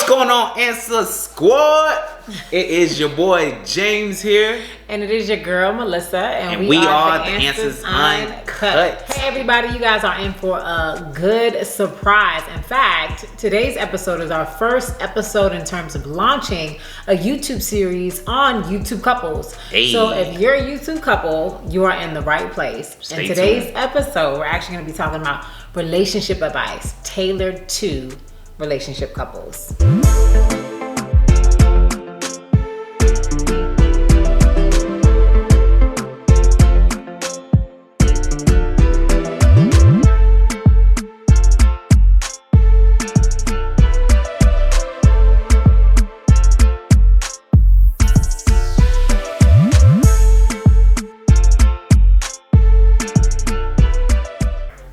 going on, Answer Squad? It is your boy James here. And it is your girl Melissa. And we are the Answers Uncut. Hey everybody, you guys are in for a good surprise. In fact, today's episode is our first episode in terms of launching a YouTube series on YouTube couples. Hey. So if you're a YouTube couple, you are in the right place. Stay in today's tuned. episode, we're actually going to be talking about relationship advice tailored to relationship couples.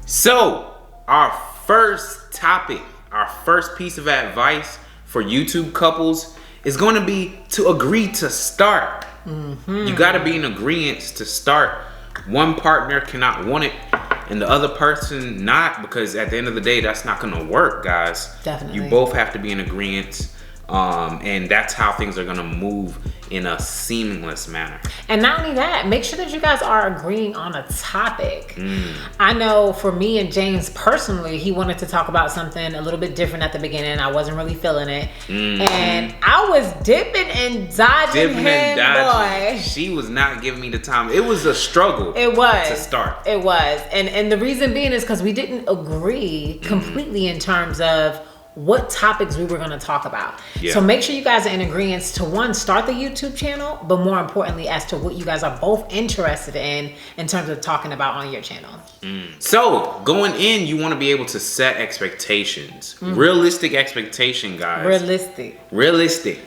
So, our first topic, our first piece of advice for YouTube couples is going to be to agree to start. You got to be in agreement to start. One partner cannot want it and the other person not, because at the end of the day, that's not going to work, guys. Definitely. You both have to be in agreement, and that's how things are going to move in a seamless manner. And not only that, make sure that you guys are agreeing on a topic. I know for me and James personally, he wanted to talk about something a little bit different at the beginning. I wasn't really feeling it. And I was dipping and dodging boy. She was not giving me the time. It was a struggle. It was. To start. It was. And the reason being is because we didn't agree completely in terms of what topics we were going to talk about. Yeah. So make sure you guys are in agreement to one, start the YouTube channel, but more importantly as to what you guys are both interested in terms of talking about on your channel. So going in, you want to be able to set expectations. Realistic expectation, guys. Realistic.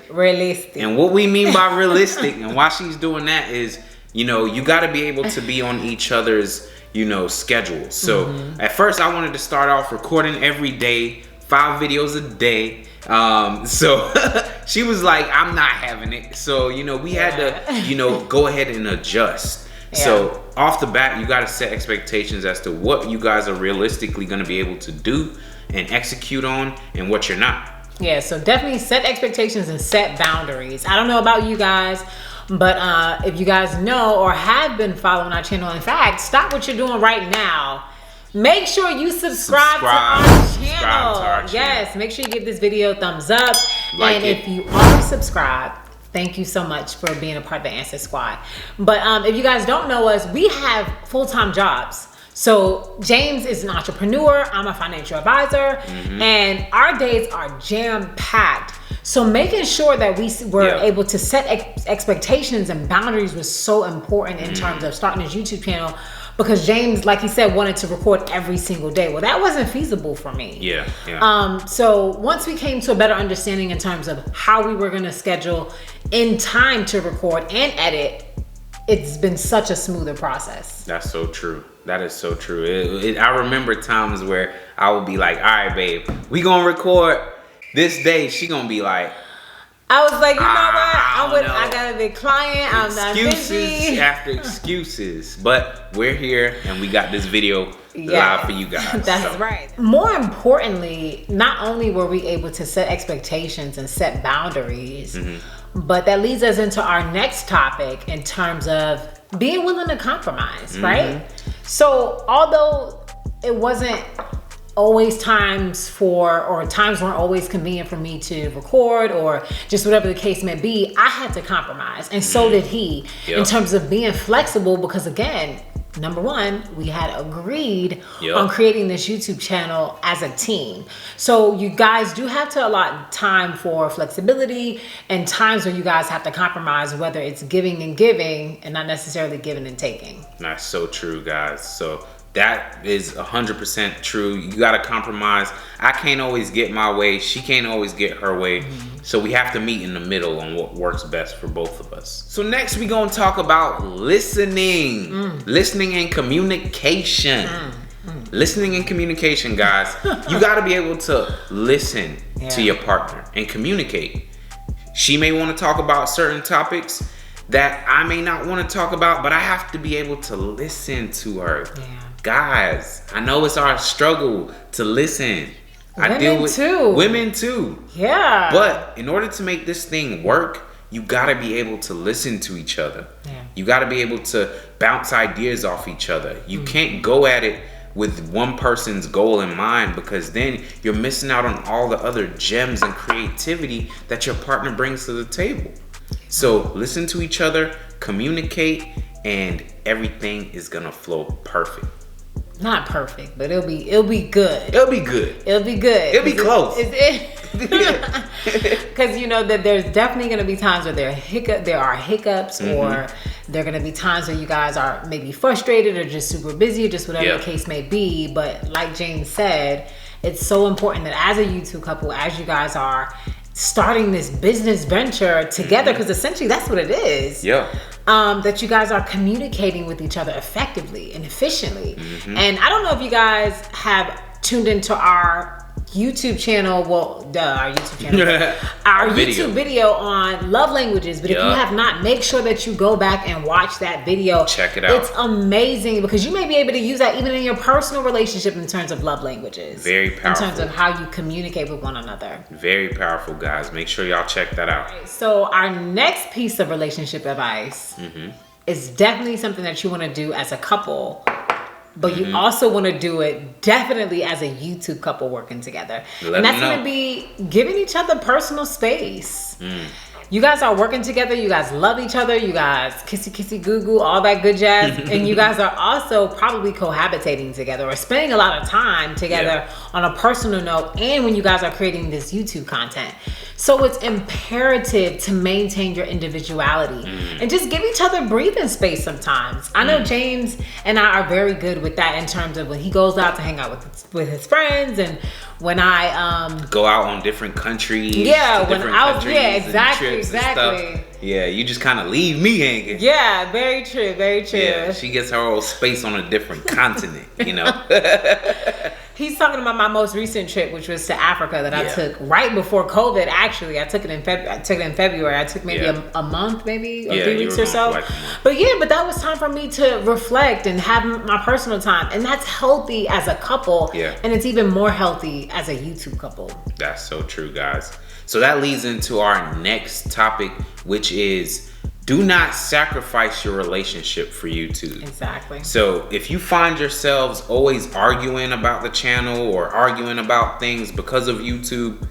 And what we mean by realistic and why she's doing that is, you got to be able to be on each other's, schedules. So at first I wanted to start off recording every day, 5 videos a day. So she was like, I'm not having it. So, we had to, go ahead and adjust. Yeah. So off the bat, you got to set expectations as to what you guys are realistically going to be able to do and execute on and what you're not. Yeah, so definitely set expectations and set boundaries. I don't know about you guys, but if you guys know or have been following our channel, in fact, stop what you're doing right now. Make sure you subscribe to our channel. Yes, make sure you give this video a thumbs up. If you are subscribed, thank you so much for being a part of the Answer Squad. But if you guys don't know us, we have full-time jobs. So James is an entrepreneur, I'm a financial advisor, and our days are jam-packed. So making sure that we were able to set expectations and boundaries was so important in terms of starting his YouTube channel, because James, like he said, wanted to record every single day. Well, that wasn't feasible for me. Yeah. So once we came to a better understanding in terms of how we were going to schedule in time to record and edit, it's been such a smoother process. That's so true. That is so true. I remember times where I would be like, all right, babe, we gonna record this day. She gonna be like, I was like, you know what? I got a big client. I'm not busy. Excuses after excuses. But we're here and we got this video live for you guys. That's right. More importantly, not only were we able to set expectations and set boundaries, but that leads us into our next topic in terms of being willing to compromise, right? So although it wasn't always times weren't always convenient for me to record or just whatever the case may be, I had to compromise. And so did he in terms of being flexible, because again, number one, we had agreed on creating this YouTube channel as a team. So you guys do have to allot time for flexibility and times where you guys have to compromise, whether it's giving and not necessarily giving and taking. That's so true, guys. So that is 100% true. You got to compromise. I can't always get my way. She can't always get her way. So we have to meet in the middle on what works best for both of us. So next we're going to talk about listening. Listening and communication. Listening and communication, guys. You got to be able to listen to your partner and communicate. She may want to talk about certain topics that I may not want to talk about, but I have to be able to listen to her. Guys, I know it's our struggle to listen. I deal with too. Women too. Yeah. But in order to make this thing work, you gotta be able to listen to each other. Yeah. You gotta be able to bounce ideas off each other. You can't go at it with one person's goal in mind, because then you're missing out on all the other gems and creativity that your partner brings to the table. So listen to each other, communicate, and everything is gonna flow perfect. Not perfect, but it'll be good. It'll be good. It'll be good. It'll be close. Because you know that there's definitely going to be times where there are hiccups, or there are going to be times where you guys are maybe frustrated or just super busy, or just whatever the case may be. But like James said, it's so important that as a YouTube couple, as you guys are starting this business venture together, because essentially that's what it is. Yeah. That you guys are communicating with each other effectively and efficiently. And I don't know if you guys have tuned into our YouTube channel, our YouTube channel, our YouTube video on love languages. But if you have not, make sure that you go back and watch that video. Check it out. It's amazing, because you may be able to use that even in your personal relationship in terms of love languages. Very powerful. In terms of how you communicate with one another. Very powerful, guys. Make sure y'all check that out. So our next piece of relationship advice is definitely something that you want to do as a couple. But you also want to do it definitely as a YouTube couple working together. And that's going to be giving each other personal space. You guys are working together. You guys love each other. You guys kissy goo goo, all that good jazz. And you guys are also probably cohabitating together or spending a lot of time together on a personal note, and when you guys are creating this YouTube content. So it's imperative to maintain your individuality and just give each other breathing space sometimes. I know James and I are very good with that in terms of when he goes out to hang out with his friends, and when I go out on different countries. Yeah, when exactly. Yeah, you just kind of leave me hanging. Yeah, very true. Yeah, she gets her own space on a different continent, you know. He's talking about my most recent trip, which was to Africa that I took right before COVID. Actually, I took it in February. I took maybe a month, maybe, or 3 weeks or so. But that was time for me to reflect and have my personal time, and that's healthy as a couple. Yeah. And it's even more healthy as a YouTube couple. That's so true, guys. So that leads into our next topic, which is do not sacrifice your relationship for YouTube. Exactly. So if you find yourselves always arguing about the channel or arguing about things because of YouTube,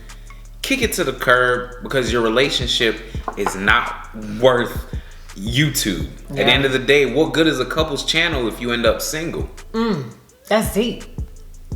kick it to the curb, because your relationship is not worth YouTube. At the end of the day, what good is a couple's channel if you end up single? That's deep.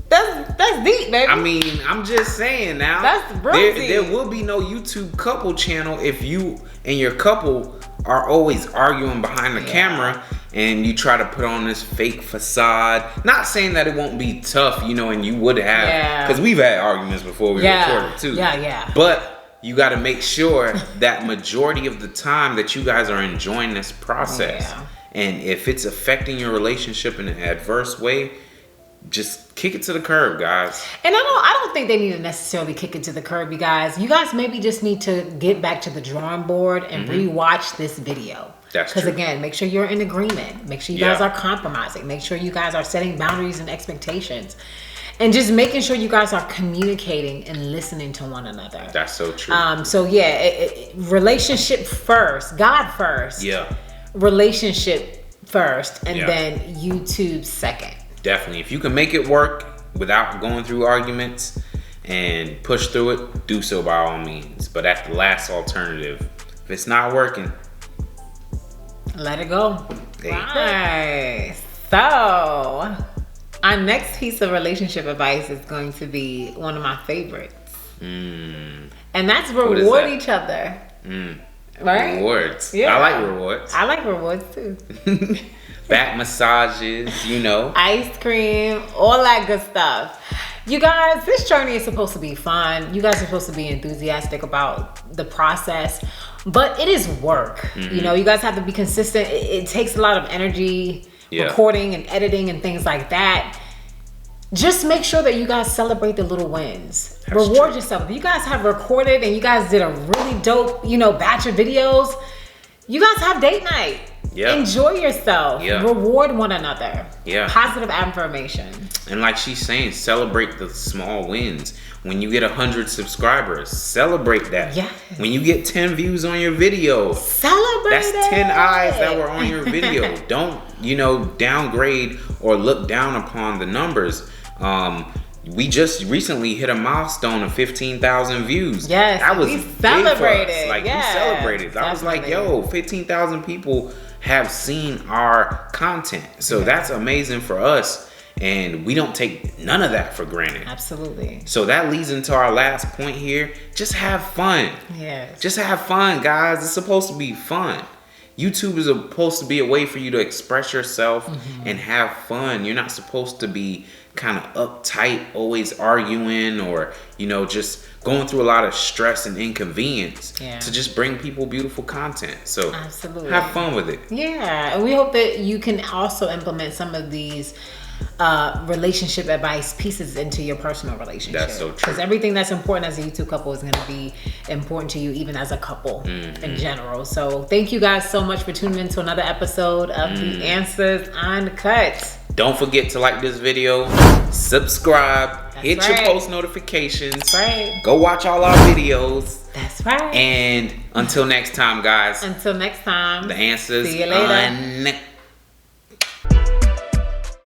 That's deep, baby. I mean, I'm just saying now. That's real deep. There will be no YouTube couple channel if you and your couple are always arguing behind the camera and you try to put on this fake facade. Not saying that it won't be tough, you know, and you would have, because we've had arguments before we recorded too. Yeah. But you got to make sure that majority of the time that you guys are enjoying this process. And if it's affecting your relationship in an adverse way, just kick it to the curb, guys. And I don't think they need to necessarily kick it to the curb, you guys. You guys maybe just need to get back to the drawing board and rewatch this video. That's true. Because again, make sure you're in agreement. Make sure you guys are compromising. Make sure you guys are setting boundaries and expectations. And just making sure you guys are communicating and listening to one another. That's so true. Relationship first. God first. Yeah. Relationship first. And then YouTube second. Definitely. If you can make it work without going through arguments and push through it, do so by all means. But that's the last alternative. If it's not working, let it go. Right. So, our next piece of relationship advice is going to be one of my favorites. And that's reward each other. Right? Rewards. Yeah. I like rewards. I like rewards too. Back massages, you know. Ice cream, all that good stuff. You guys, this journey is supposed to be fun. You guys are supposed to be enthusiastic about the process, but it is work. You know, you guys have to be consistent. It takes a lot of energy, recording and editing and things like that. Just make sure that you guys celebrate the little wins. Reward yourself. If you guys have recorded and you guys did a really dope, batch of videos, you guys have date night. Yeah. Enjoy yourself. Yeah. Reward one another. Yeah. Positive affirmation. And like she's saying, celebrate the small wins. When you get 100 subscribers, celebrate that. Yes. When you get 10 views on your video, Celebrate that's it. 10 eyes that were on your video. Don't, downgrade or look down upon the numbers. We just recently hit a milestone of 15,000 views. Yes, that was we big for us. celebrated. Like, yes, we celebrated. I was like, yo, 15,000 people have seen our content. So that's amazing for us. And we don't take none of that for granted. Absolutely. So that leads into our last point here. Just have fun. Yes. Just have fun, guys. It's supposed to be fun. YouTube is supposed to be a way for you to express yourself and have fun. You're not supposed to be kind of uptight, always arguing, or just going through a lot of stress and inconvenience to just bring people beautiful content. So absolutely have fun with it. Yeah, and we hope that you can also implement some of these relationship advice pieces into your personal relationship. That's so true. Because everything that's important as a YouTube couple is going to be important to you even as a couple in general. So thank you guys so much for tuning in to another episode of The Answers Uncut. Don't forget to like this video, subscribe, hit your post notifications. That's right. Go watch all our videos. That's right. And until next time, guys. Until next time. The Answers See you later. Uncut.